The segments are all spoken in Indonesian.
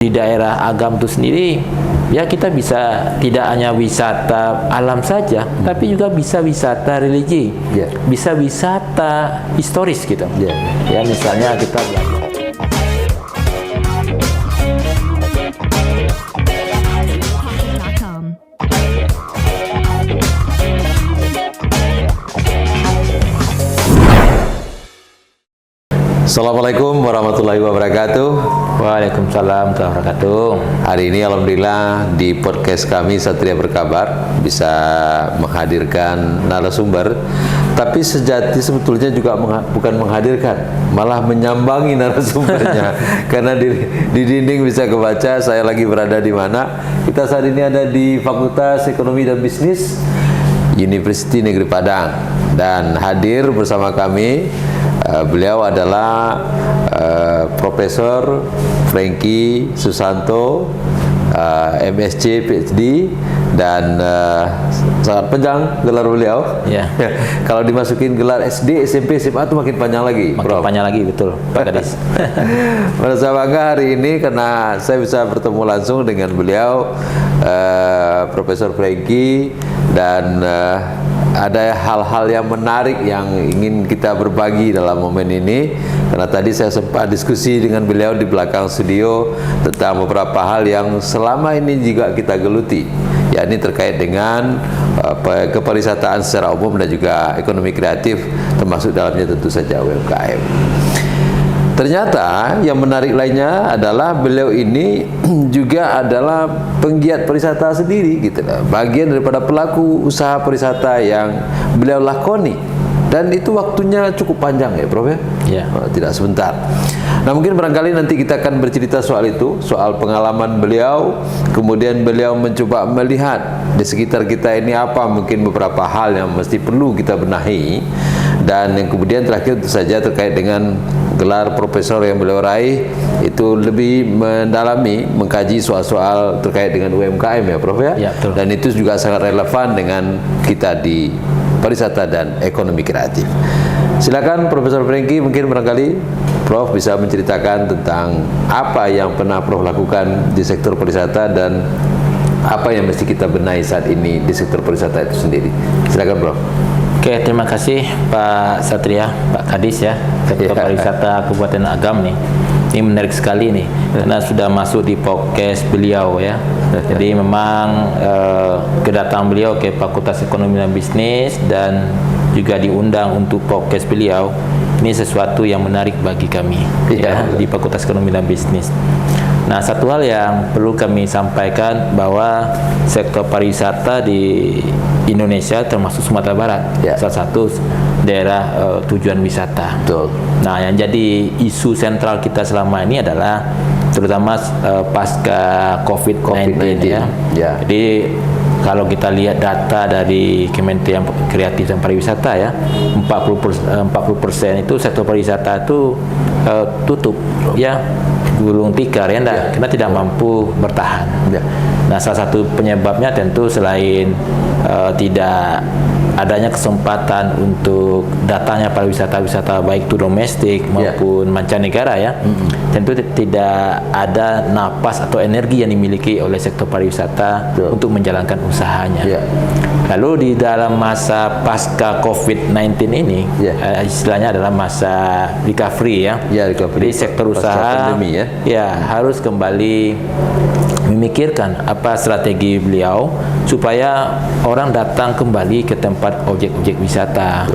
Di daerah Agam itu sendiri, ya kita bisa tidak hanya wisata alam saja, tapi juga bisa wisata religi, bisa wisata historis gitu. Ya misalnya kita belajar. Assalamualaikum warahmatullahi wabarakatuh. Waalaikumsalam warahmatullahi wabarakatuh. Hari ini alhamdulillah di podcast kami Satria Berkabar bisa menghadirkan narasumber, tapi sejati sebetulnya juga bukan menghadirkan, malah menyambangi narasumbernya. Karena di dinding bisa kebaca saya lagi berada di mana. Kita saat ini ada di Fakultas Ekonomi dan Bisnis Universiti Negeri Padang, dan hadir bersama kami beliau adalah Profesor Franky Susanto, MSc PhD, dan sangat panjang gelar beliau. Kalau dimasukin gelar SD, SMP, SMA itu makin panjang lagi. Makin panjang lagi, betul Pak Kadis. Merasa bangga hari ini karena saya bisa bertemu langsung dengan beliau, Profesor Franky, dan ada hal-hal yang menarik yang ingin kita berbagi dalam momen ini. Karena tadi saya sempat diskusi dengan beliau di belakang studio tentang beberapa hal yang selama ini juga kita geluti, yakni terkait dengan kepariwisataan secara umum dan juga ekonomi kreatif, termasuk dalamnya tentu saja UMKM. Ternyata yang menarik lainnya adalah beliau ini juga adalah penggiat pariwisata sendiri gitu lah. Bagian daripada pelaku usaha pariwisata yang beliau lakoni, dan itu waktunya cukup panjang ya Prof ya? Tidak sebentar. Nah, mungkin barangkali nanti kita akan bercerita soal itu, soal pengalaman beliau, kemudian beliau mencoba melihat di sekitar kita ini apa mungkin beberapa hal yang mesti perlu kita benahi, dan yang kemudian terakhir tentu saja terkait dengan gelar profesor yang beliau raih, itu lebih mendalami, mengkaji soal-soal terkait dengan UMKM ya Prof ya? Dan itu juga sangat relevan dengan kita di pariwisata dan ekonomi kreatif. Silakan Profesor Franky, mungkin barangkali Prof bisa menceritakan tentang apa yang pernah Prof lakukan di sektor pariwisata dan apa yang mesti kita benahi saat ini di sektor pariwisata itu sendiri. Silakan Prof. Oke, terima kasih Pak Satria, Pak Kadis ya. Sektor pariwisata Kabupaten Agam nih, ini menarik sekali nih, karena sudah masuk di podcast beliau ya. Jadi memang kedatangan beliau ke Fakultas Ekonomi dan Bisnis dan juga diundang untuk podcast beliau, ini sesuatu yang menarik bagi kami ya di Fakultas Ekonomi dan Bisnis. Nah, satu hal yang perlu kami sampaikan bahwa sektor pariwisata di Indonesia termasuk Sumatera Barat, salah satu daerah tujuan wisata. Nah, yang jadi isu sentral kita selama ini adalah terutama pasca COVID-19 ya. Jadi kalau kita lihat data dari Kementerian Kreatif dan Pariwisata ya, 40% itu sektor pariwisata itu tutup ya, gulung tikar ya, karena tidak mampu bertahan. Nah, salah satu penyebabnya tentu selain tidak adanya kesempatan untuk datangnya pariwisata-wisata baik itu domestik maupun mancanegara ya, tentu tidak ada napas atau energi yang dimiliki oleh sektor pariwisata untuk menjalankan usahanya. Lalu di dalam masa pasca COVID-19 ini, istilahnya adalah masa recovery ya. Jadi sektor usaha harus kembali memikirkan apa strategi beliau supaya orang datang kembali ke tempat objek-objek wisata,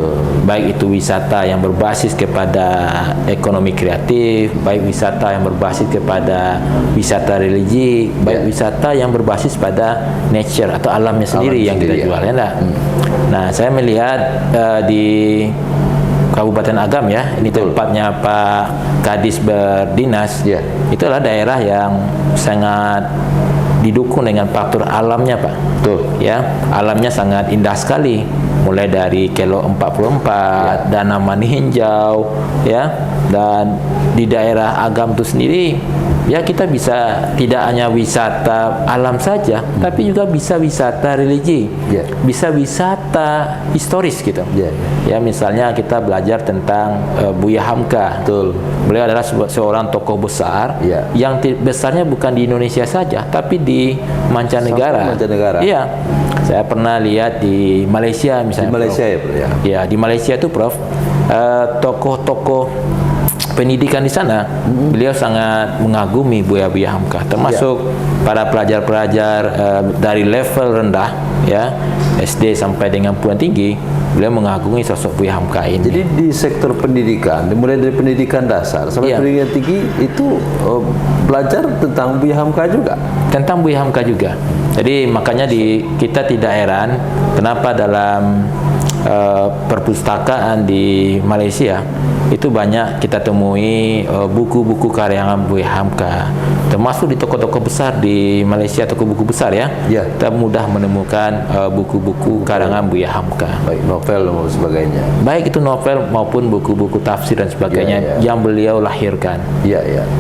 baik itu wisata yang berbasis kepada ekonomi kreatif, baik wisata yang berbasis kepada wisata religi, baik wisata yang berbasis pada nature atau alamnya sendiri yang kita jual ya. Nah, saya melihat di Kabupaten Agam ya, ini tempatnya Pak Kadis berdinas, itu adalah daerah yang sangat didukung dengan faktor alamnya Pak. Ya, alamnya sangat indah sekali, mulai dari Kelo 44, Danaman Hinjau ya, dan di daerah Agam itu sendiri Ya, kita bisa tidak hanya wisata alam saja, tapi juga bisa wisata religi, bisa wisata historis gitu. Ya, misalnya kita belajar tentang Buya Hamka. Betul. Beliau adalah seorang tokoh besar yang besarnya bukan di Indonesia saja, tapi di mancanegara. Iya, saya pernah lihat di Malaysia misalnya. Di Malaysia ya, Bro, ya. Ya, di Malaysia itu Prof, tokoh-tokoh pendidikan di sana, beliau sangat mengagumi Buya Hamka, termasuk para pelajar-pelajar dari level rendah, ya, SD sampai dengan perguruan tinggi, beliau mengagumi sosok Buya Hamka ini. Jadi di sektor pendidikan, dimulai dari pendidikan dasar sampai pendidikan tinggi itu belajar tentang Buya Hamka juga. Tentang Buya Hamka juga. Jadi makanya kita tidak heran kenapa dalam perpustakaan di Malaysia itu banyak kita temui buku-buku karangan Buya Hamka, termasuk di toko-toko besar di Malaysia, toko buku besar ya. Kita mudah menemukan buku-buku karangan Buya Hamka, baik novel dan sebagainya, baik itu novel maupun buku-buku tafsir dan sebagainya yang beliau lahirkan.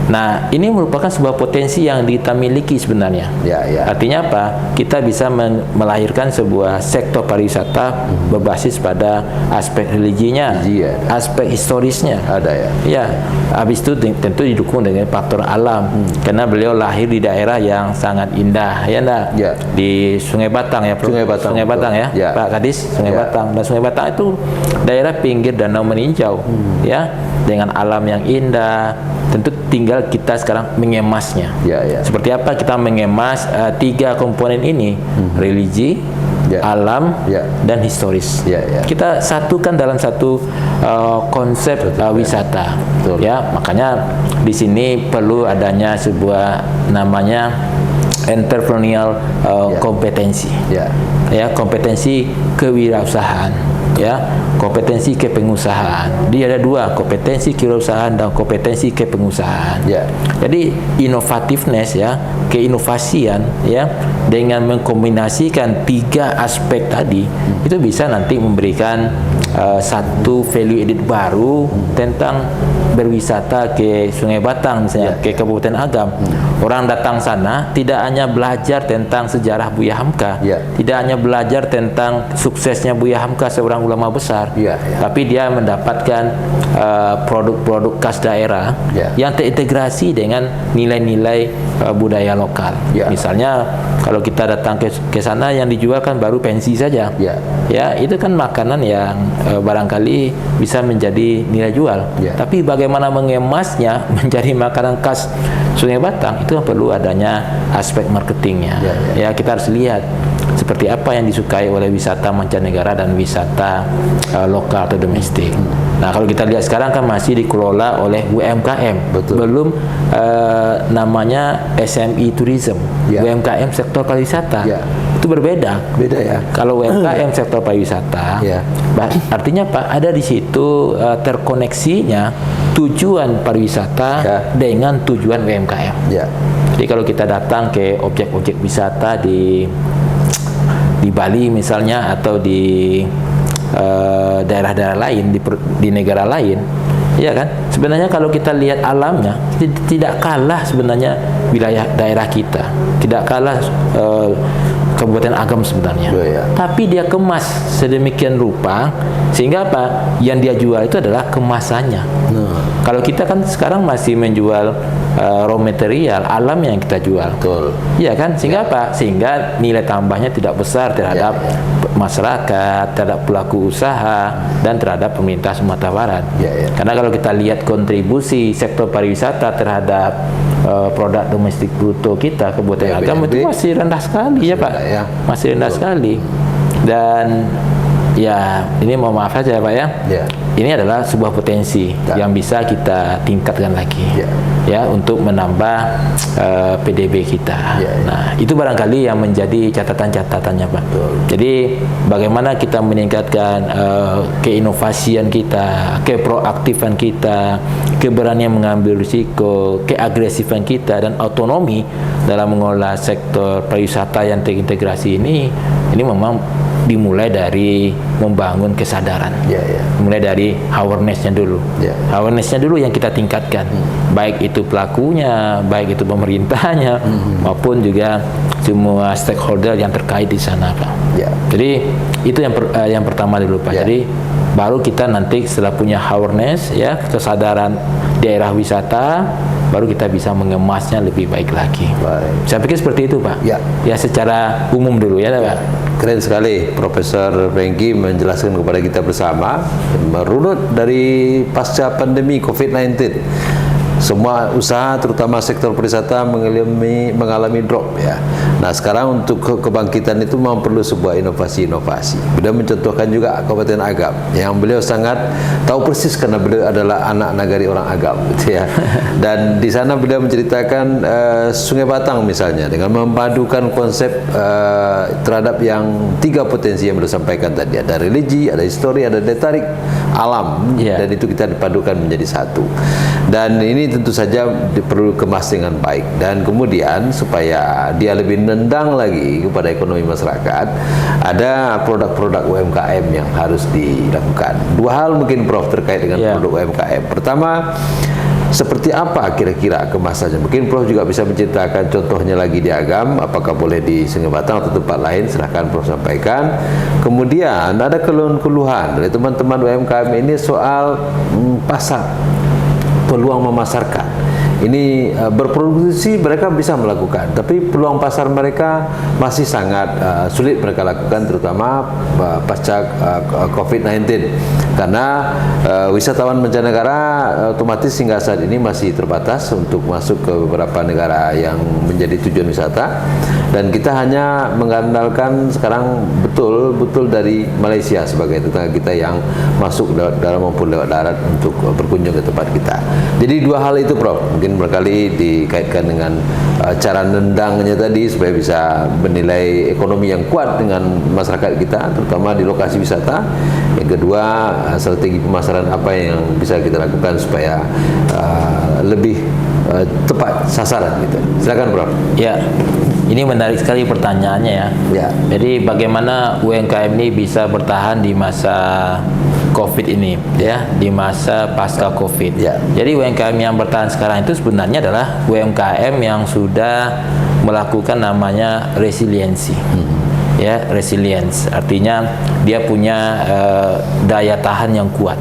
Nah, ini merupakan sebuah potensi yang kita miliki sebenarnya. Artinya apa? Kita bisa melahirkan sebuah sektor pariwisata berbasis pada aspek religinya, aspek historisnya. Ada ya. Ya, habis itu tentu didukung dengan faktor alam. Karena beliau lahir di daerah yang sangat indah, ya enggak? Di Sungai Batang ya, Bro. Sungai Batang ya, Pak Kadis, Sungai Batang. Dan Sungai Batang itu daerah pinggir danau meninjau, ya, dengan alam yang indah. Tentu tinggal kita sekarang mengemasnya. Seperti apa kita mengemas tiga komponen ini, religi, alam, dan historis. Kita satukan dalam satu konsep wisata. Ya, makanya di sini perlu adanya sebuah namanya entrepreneurial kompetensi. Ya, kompetensi kewirausahaan, ya, kompetensi kepengusahaan. Dia ada dua, kompetensi kewirausahaan dan kompetensi kepengusahaan. Jadi innovativeness, ya, keinovasian, ya, dengan mengkombinasikan tiga aspek tadi itu bisa nanti memberikan satu value added baru tentang berwisata ke Sungai Batang misalnya, ke Kabupaten Agam. Orang datang sana tidak hanya belajar tentang sejarah Buya Hamka, tidak hanya belajar tentang suksesnya Buya Hamka seorang ulama besar, tapi dia mendapatkan produk-produk khas daerah yang terintegrasi dengan nilai-nilai budaya lokal. Misalnya kalau kita datang ke sana yang dijual kan baru pensi saja. Ya, itu kan makanan yang barangkali bisa menjadi nilai jual. Tapi bagaimana mengemasnya menjadi makanan khas Sungai Batang, itu perlu adanya aspek marketingnya. Ya, kita harus lihat seperti apa yang disukai oleh wisata mancanegara dan wisata lokal atau domestik. Nah, kalau kita lihat sekarang kan masih dikelola oleh UMKM, belum namanya SME tourism, UMKM sektor pariwisata. Itu berbeda. Ya. Kalau UMKM sektor pariwisata, artinya apa? Ada di situ terkoneksinya tujuan pariwisata dengan tujuan UMKM. Jadi kalau kita datang ke objek-objek wisata di Bali misalnya, atau di daerah-daerah lain, di negara lain, ya kan, sebenarnya kalau kita lihat alamnya tidak kalah sebenarnya wilayah daerah kita, tidak kalah Kabupaten Agam sebenarnya. Tapi dia kemas sedemikian rupa sehingga apa? Yang dia jual itu adalah kemasannya. Kalau kita kan sekarang masih menjual raw material alam yang kita jual. Iya kan? Sehingga apa? Sehingga nilai tambahnya tidak besar terhadap masyarakat, terhadap pelaku usaha, dan terhadap pemerintah Sumatera Barat. Karena kalau kita lihat kontribusi sektor pariwisata terhadap produk domestik bruto kita, Kabupaten Agam itu masih rendah sekali, ya Pak. Masih rendah sekali. Dan ya, ini mohon maaf saja Pak ya. Ini adalah sebuah potensi yang bisa kita tingkatkan lagi, ya, untuk menambah PDB kita. Nah, itu barangkali yang menjadi catatan-catatannya Pak. Jadi bagaimana kita meningkatkan keinovasian kita, keproaktifan kita, keberanian mengambil risiko, keagresifan kita, dan otonomi dalam mengelola sektor pariwisata yang terintegrasi ini memang dimulai dari membangun kesadaran. Mulai dari awareness-nya dulu. Awareness-nya dulu yang kita tingkatkan. Baik itu pelakunya, baik itu pemerintahnya, maupun juga semua stakeholder yang terkait di sana, Pak. Jadi itu yang pertama dulu, Pak. Jadi baru kita nanti setelah punya awareness, ya, kesadaran daerah wisata, baru kita bisa mengemasnya lebih baik lagi. Saya pikir seperti itu, Pak. Ya, secara umum dulu ya, Pak. Keren sekali Profesor Franky menjelaskan kepada kita bersama, merunut dari pasca pandemi COVID-19. Semua usaha terutama sektor pariwisata mengalami drop, ya. Nah, sekarang untuk kebangkitan itu memang perlu sebuah inovasi-inovasi. Beliau mencontohkan juga Kabupaten Agam yang beliau sangat tahu persis karena beliau adalah anak nagari orang Agam, gitu ya. Dan di sana beliau menceritakan Sungai Batang misalnya dengan memadukan konsep terhadap yang 3 potensi yang beliau sampaikan tadi, ada religi, ada histori, ada daya tarik alam, dan itu kita dipadukan menjadi satu. Dan ini tentu saja perlu kemas dengan baik, dan kemudian supaya dia lebih nendang lagi kepada ekonomi masyarakat, ada produk-produk UMKM yang harus dilakukan. 2 hal mungkin Prof terkait dengan produk UMKM. Pertama, seperti apa kira-kira kemasannya? Mungkin Prof juga bisa menceritakan contohnya lagi di Agam, apakah boleh di Sungai Batang atau tempat lain, silahkan Prof sampaikan. Kemudian ada keluhan dari teman-teman UMKM ini soal pasar, peluang memasarkan. Ini berproduksi mereka bisa melakukan, tapi peluang pasar mereka masih sangat sulit mereka lakukan, terutama pasca COVID-19, karena wisatawan mancanegara otomatis hingga saat ini masih terbatas untuk masuk ke beberapa negara yang menjadi tujuan wisata, dan kita hanya mengandalkan sekarang betul-betul dari Malaysia sebagai tetangga kita yang masuk lewat darat maupun lewat darat untuk berkunjung ke tempat kita. Jadi 2 hal itu, Prof, mungkin berkali dikaitkan dengan cara nendangnya tadi supaya bisa menilai ekonomi yang kuat dengan masyarakat kita, terutama di lokasi wisata. Yang kedua, strategi pemasaran apa yang bisa kita lakukan supaya lebih tepat sasaran gitu. Silakan, Prof. Ya, ini menarik sekali pertanyaannya, ya. Jadi bagaimana UMKM ini bisa bertahan di masa COVID ini, ya, di masa pasca COVID. Jadi UMKM yang bertahan sekarang itu sebenarnya adalah UMKM yang sudah melakukan namanya resiliensi. Ya, resilience artinya dia punya daya tahan yang kuat.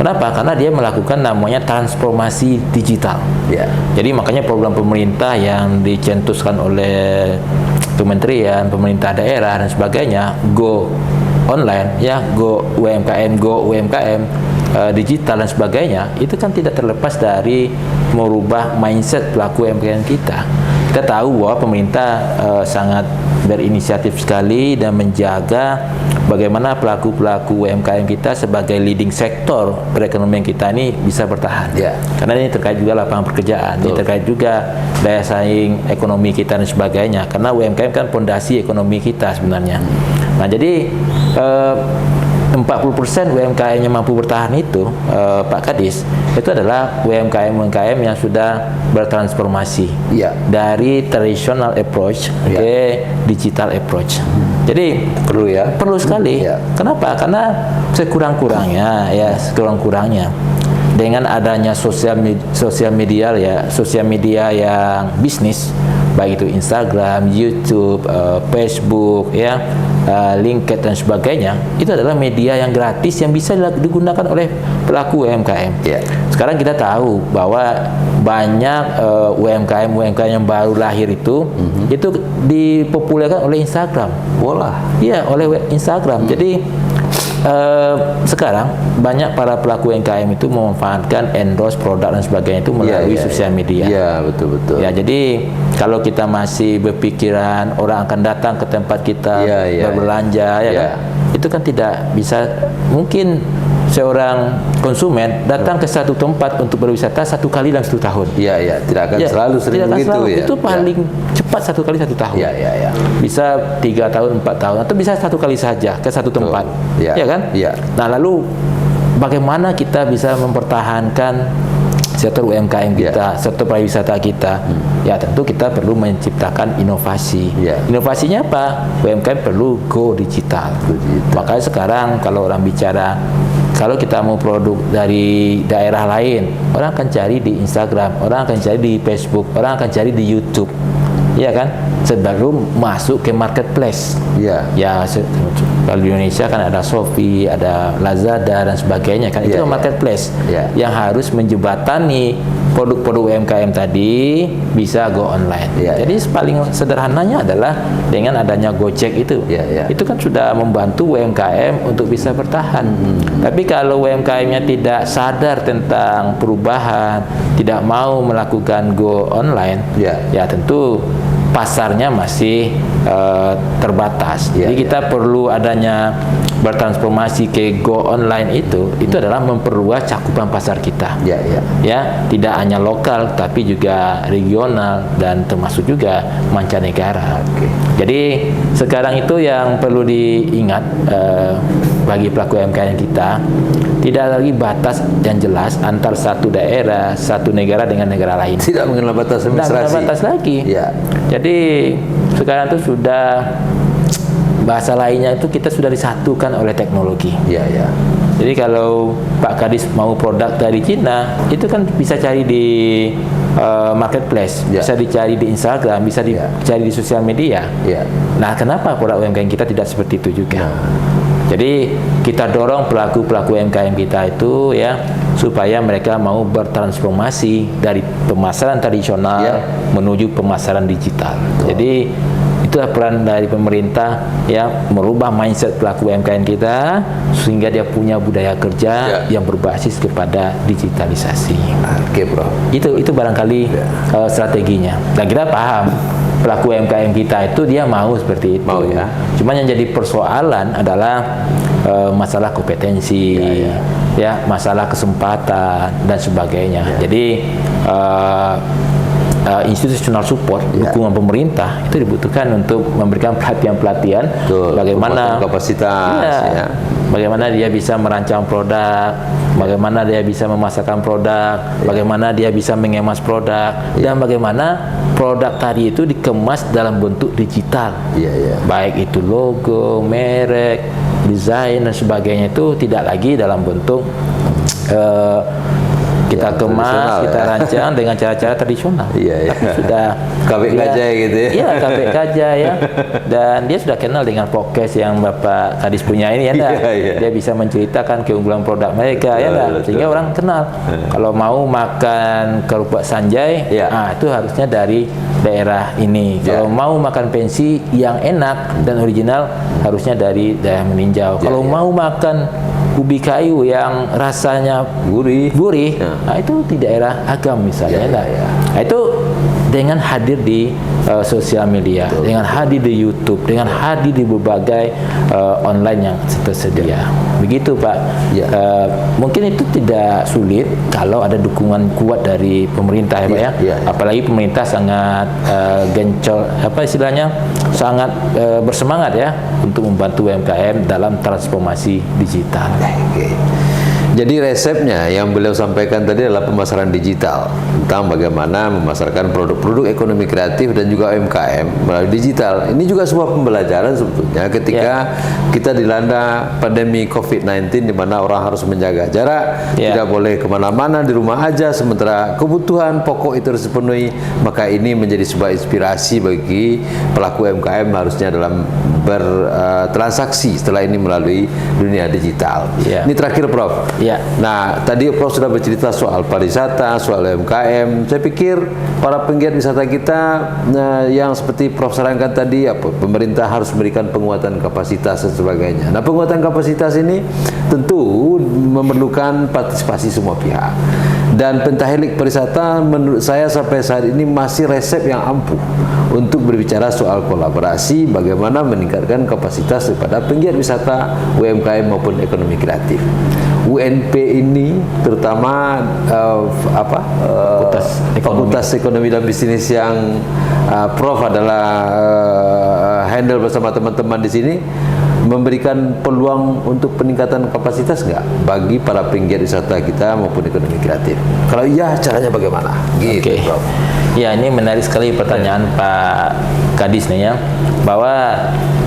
Kenapa? Karena dia melakukan namanya transformasi digital. Jadi makanya program pemerintah yang dicetuskan oleh kementerian, pemerintah daerah dan sebagainya, Go Online, ya, Go UMKM, digital dan sebagainya, itu kan tidak terlepas dari merubah mindset pelaku UMKM kita. Kita tahu bahwa pemerintah sangat berinisiatif sekali dan menjaga bagaimana pelaku-pelaku UMKM kita sebagai leading sektor perekonomian kita ini bisa bertahan. Karena ini terkait juga lapangan pekerjaan, ini terkait juga daya saing ekonomi kita dan sebagainya. Karena UMKM kan fondasi ekonomi kita sebenarnya. Nah, jadi 40% UMKM yang mampu bertahan itu, Pak Kadis, itu adalah UMKM yang sudah bertransformasi dari traditional approach ke digital approach. Jadi perlu sekali. Kenapa? Karena sekurang-kurangnya dengan adanya sosial media yang bisnis, baik itu Instagram, YouTube, Facebook, ya, LinkedIn dan sebagainya, itu adalah media yang gratis yang bisa digunakan oleh pelaku UMKM. Sekarang kita tahu bahwa banyak UMKM yang baru lahir itu dipopulerkan oleh Instagram. Oleh Instagram. Jadi sekarang banyak para pelaku UMKM itu memanfaatkan endorse produk dan sebagainya itu melalui sosial media. Betul. Ya, jadi kalau kita masih berpikiran orang akan datang ke tempat kita berbelanja, kan, itu kan tidak bisa. Mungkin seorang konsumen datang ke satu tempat untuk berwisata 1 kali dalam 1 tahun. Tidak akan selalu sering begitu. Itu paling cepat 1 kali 1 tahun. Bisa 3 tahun, 4 tahun, atau bisa 1 kali saja ke satu tempat. Ya kan? Nah, lalu bagaimana kita bisa mempertahankan sektor UMKM kita, sektor pariwisata kita, ya tentu kita perlu menciptakan inovasi. Inovasinya apa? UMKM perlu go digital. Makanya sekarang kalau orang bicara, kalau kita mau produk dari daerah lain, orang akan cari di Instagram, orang akan cari di Facebook, orang akan cari di YouTube, ya kan? Sebelum masuk ke marketplace. Ya, kalau di Indonesia kan ada Shopee, ada Lazada dan sebagainya kan, itu marketplace yang harus menjembatani produk-produk UMKM tadi bisa go online. Jadi paling sederhananya adalah dengan adanya Gojek itu, itu kan sudah membantu UMKM untuk bisa bertahan. Tapi kalau UMKM-nya tidak sadar tentang perubahan, tidak mau melakukan go online, ya tentu pasarnya masih terbatas. Jadi kita perlu adanya bertransformasi ke go online itu adalah memperluas cakupan pasar kita. Ya, tidak hanya lokal tapi juga regional dan termasuk juga mancanegara. Jadi sekarang itu yang perlu diingat bagi pelaku UMKM kita, tidak lagi batas yang jelas antar satu daerah, satu negara dengan negara lain. Tidak mengenal batas administrasi. Tidak mengenal batas lagi. Jadi sekarang itu sudah bahasa lainnya itu kita sudah disatukan oleh teknologi. Jadi kalau Pak Kadis mau produk dari Cina, itu kan bisa cari di marketplace, bisa dicari di Instagram, bisa dicari di sosial media. Nah, kenapa produk UMKM kita tidak seperti itu juga? Jadi kita dorong pelaku-pelaku UMKM kita itu ya supaya mereka mau bertransformasi dari pemasaran tradisional menuju pemasaran digital. Jadi itulah peran dari pemerintah ya, merubah mindset pelaku UMKM kita sehingga dia punya budaya kerja yang berbasis kepada digitalisasi. Bro. Itu barangkali strateginya. Dan kita paham pelaku UMKM kita itu dia mau seperti itu. Cuman yang jadi persoalan adalah masalah kompetensi, masalah kesempatan dan sebagainya. Jadi institutional support, dukungan pemerintah itu dibutuhkan untuk memberikan pelatihan-pelatihan bagaimana kapasitas, bagaimana dia bisa merancang produk, bagaimana dia bisa memasarkan produk, bagaimana dia bisa mengemas produk, dan bagaimana produk tadi itu dikemas dalam bentuk digital, baik itu logo, merek, desain dan sebagainya, itu tidak lagi dalam bentuk kita kemas, kita rancang dengan cara-cara tradisional. Tapi sudah kabek gajah gitu ya. Iya, kabek gajah ya. Dan dia sudah kenal dengan podcast yang Bapak Kadis punya ini ya. Dia bisa menceritakan keunggulan produk mereka sehingga orang kenal. Kalau mau makan kerupuk Sanjay, itu harusnya dari daerah ini. Kalau mau makan pensi yang enak dan original harusnya dari daerah Meninjau. Kalau mau makan ubi kayu yang rasanya gurih, nah itu di daerah Agam misalnya. Nah itu dengan hadir di sosial media, dengan hadir di YouTube, dengan hadir di berbagai online yang tersedia. Begitu Pak. Mungkin itu tidak sulit kalau ada dukungan kuat dari pemerintah ya Pak ya. Apalagi pemerintah sangat gencol, sangat bersemangat ya untuk membantu UMKM dalam transformasi digital. Jadi resepnya yang beliau sampaikan tadi adalah pemasaran digital, tentang bagaimana memasarkan produk-produk ekonomi kreatif dan juga UMKM melalui digital. Ini juga sebuah pembelajaran sebetulnya ketika kita dilanda pandemi COVID-19 di mana orang harus menjaga jarak, tidak boleh kemana-mana, di rumah aja, sementara kebutuhan pokok itu harus dipenuhi. Maka ini menjadi sebuah inspirasi bagi pelaku UMKM harusnya dalam bertransaksi setelah ini melalui dunia digital. Ini terakhir Prof. Nah, tadi Prof sudah bercerita soal pariwisata, soal UMKM. Saya pikir para penggiat wisata kita yang seperti Prof sarankan tadi, pemerintah harus memberikan penguatan kapasitas dan sebagainya. Nah, penguatan kapasitas ini tentu memerlukan partisipasi semua pihak. Dan pentahelik pariwisata menurut saya sampai saat ini masih resep yang ampuh untuk berbicara soal kolaborasi, bagaimana meningkatkan kapasitas daripada penggiat wisata, UMKM maupun ekonomi kreatif. UNP ini terutama Fakultas Ekonomi dan Bisnis yang Prof adalah handle bersama teman-teman di sini memberikan peluang untuk peningkatan kapasitas nggak bagi para penggiat wisata kita maupun ekonomi kreatif? Kalau iya, caranya bagaimana? Gitu, Oke. Prof. Ya, ini menarik sekali pertanyaan Pak Kadis nih ya, bahwa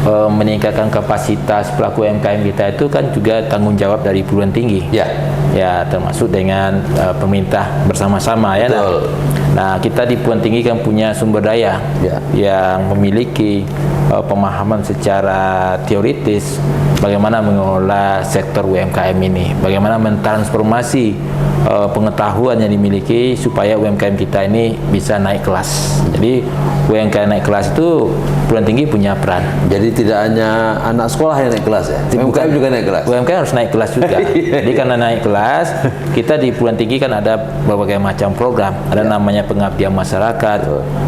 meningkatkan kapasitas pelaku UMKM kita itu kan juga tanggung jawab dari perguruan tinggi. Ya. Ya, termasuk dengan pemerintah bersama-sama ya. Betul. Nah, kita di perguruan tinggi kan punya sumber daya Ya. yang memiliki pemahaman secara teoritis bagaimana mengelola sektor UMKM ini, bagaimana mentransformasi pengetahuan yang dimiliki supaya UMKM kita ini bisa naik kelas. Jadi UMKM naik kelas itu perguruan tinggi punya peran. Jadi tidak hanya anak sekolah yang naik kelas ya, UMKM juga naik kelas. UMKM harus naik kelas juga. Jadi karena naik kelas, kita di perguruan tinggi kan ada berbagai macam program. Ada namanya pengabdian masyarakat,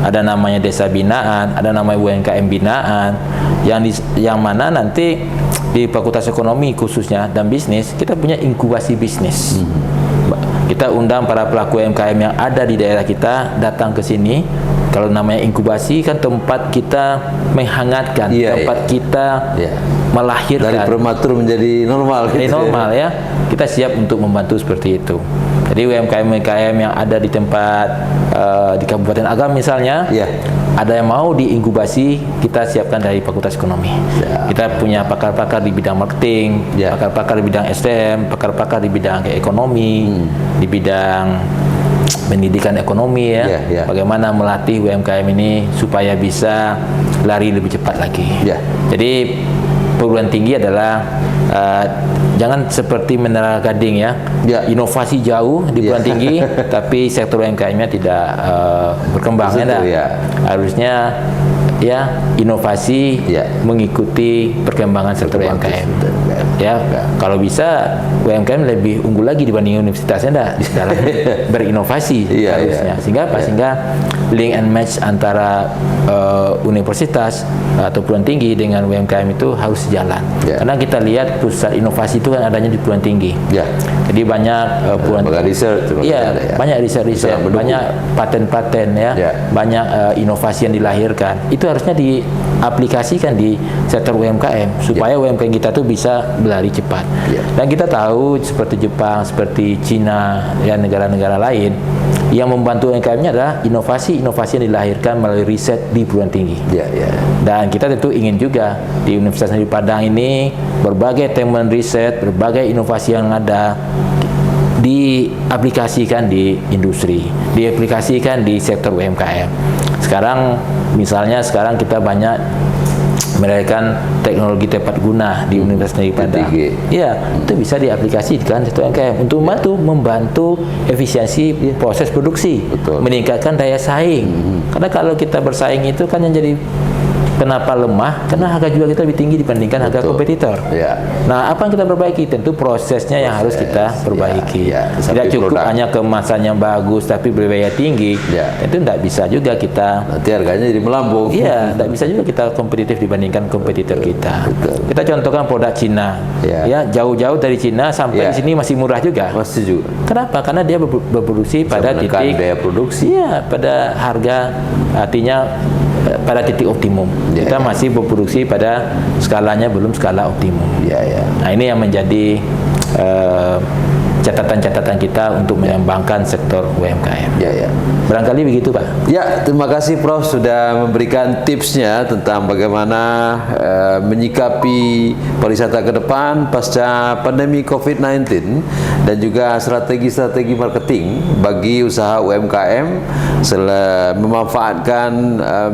ada namanya desa binaan, ada namanya UMKM binaan, yang mana nanti di Fakultas Ekonomi khususnya dan bisnis kita punya inkubasi bisnis. Kita undang para pelaku UMKM yang ada di daerah kita datang ke sini. Kalau namanya inkubasi kan tempat kita menghangatkan, tempat kita melahirkan. Dari prematur menjadi normal. Jadi normal ya. Kita siap untuk membantu seperti itu. Jadi UMKM yang ada di tempat di Kabupaten Agam misalnya, ada yang mau diinkubasi, kita siapkan dari Fakultas Ekonomi. Kita punya pakar-pakar di bidang marketing, pakar-pakar di bidang SDM, pakar-pakar di bidang ekonomi, di bidang pendidikan ekonomi ya. Bagaimana melatih UMKM ini supaya bisa lari lebih cepat lagi. Jadi perguruan tinggi adalah jangan seperti Menara Gading ya. Inovasi jauh di perguruan tinggi tapi sektor UMKM-nya tidak berkembang ya. Harusnya ya inovasi mengikuti perkembangan sektor UMKM. Kalau bisa UMKM lebih unggul lagi dibanding universitasnya di dalam berinovasi harusnya. Sehingga apa? Sehingga link and match antara universitas atau perguruan tinggi dengan UMKM itu harus jalan. Karena kita lihat pusat inovasi itu kan adanya di perguruan tinggi. Jadi banyak banyak riset, banyak paten-paten banyak inovasi yang dilahirkan. Itu harusnya diaplikasikan di sektor UMKM supaya UMKM kita tuh bisa berlari cepat. Dan kita tahu seperti Jepang, seperti Cina, dan negara-negara lain yang membantu UMKM-nya adalah inovasi-inovasi yang dilahirkan melalui riset di perguruan tinggi. Dan kita tentu ingin juga di Universitas Negeri Padang ini berbagai temuan riset, berbagai inovasi yang ada diaplikasikan di industri, diaplikasikan di sektor UMKM. Sekarang misalnya kita banyak melahirkan teknologi tepat guna di Universitas Negeri Padang. Itu bisa diaplikasikan sektor UMKM untuk membantu efisiensi proses produksi, meningkatkan daya saing. Karena kalau kita bersaing itu kan yang jadi kenapa lemah? Karena harga jual kita lebih tinggi dibandingkan harga kompetitor. Nah, apa yang kita perbaiki? Tentu prosesnya yang harus kita perbaiki. Tidak cukup hanya kemasan yang bagus tapi berbiaya tinggi. Itu tidak bisa juga kita. Nanti harganya jadi melambung. Tidak bisa juga kita kompetitif dibandingkan kompetitor kita. Kita contohkan produk Cina. Jauh-jauh dari Cina sampai di sini masih murah juga. Masih juga. Kenapa? Karena dia berproduksi pada titik biaya produksi. Pada harga, artinya pada titik optimum. Kita masih berproduksi pada skalanya belum skala optimum. Nah, ini yang menjadi catatan-catatan kita untuk mengembangkan sektor UMKM. Barangkali begitu, Pak. Terima kasih Prof sudah memberikan tipsnya tentang bagaimana menyikapi pariwisata ke depan pasca pandemi COVID-19 dan juga strategi-strategi marketing bagi usaha UMKM memanfaatkan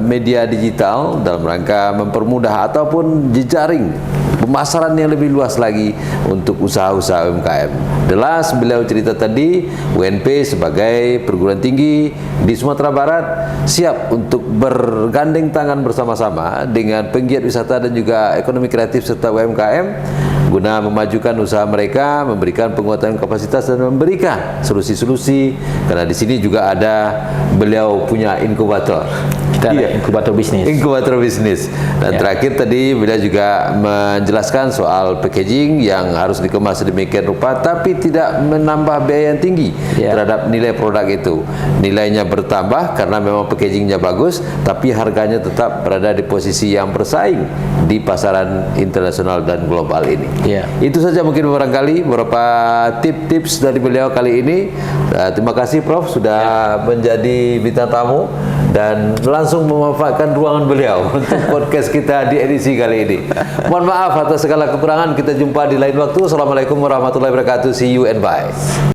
media digital dalam rangka mempermudah ataupun jejaring pemasaran yang lebih luas lagi untuk usaha-usaha UMKM. Jelas beliau cerita tadi, UNP sebagai perguruan tinggi di Sumatera Barat siap untuk bergandeng tangan bersama-sama dengan penggiat wisata dan juga ekonomi kreatif serta UMKM guna memajukan usaha mereka, memberikan penguatan kapasitas dan memberikan solusi-solusi. Karena di sini juga ada beliau punya inkubator. Kita ada inkubator bisnis. Inkubator bisnis. Dan terakhir tadi beliau juga menjelaskan soal packaging yang harus dikemas sedemikian rupa tapi tidak menambah biaya yang tinggi terhadap nilai produk itu. Nilainya bertambah karena memang packagingnya bagus, tapi harganya tetap berada di posisi yang bersaing di pasaran internasional dan global ini. Ya. Itu saja mungkin barangkali beberapa tips dari beliau kali ini. Terima kasih Prof sudah menjadi bintang tamu dan langsung memanfaatkan ruangan beliau untuk podcast kita di edisi kali ini. Mohon maaf atas segala kekurangan, kita jumpa di lain waktu. Assalamualaikum warahmatullahi wabarakatuh. See you and bye.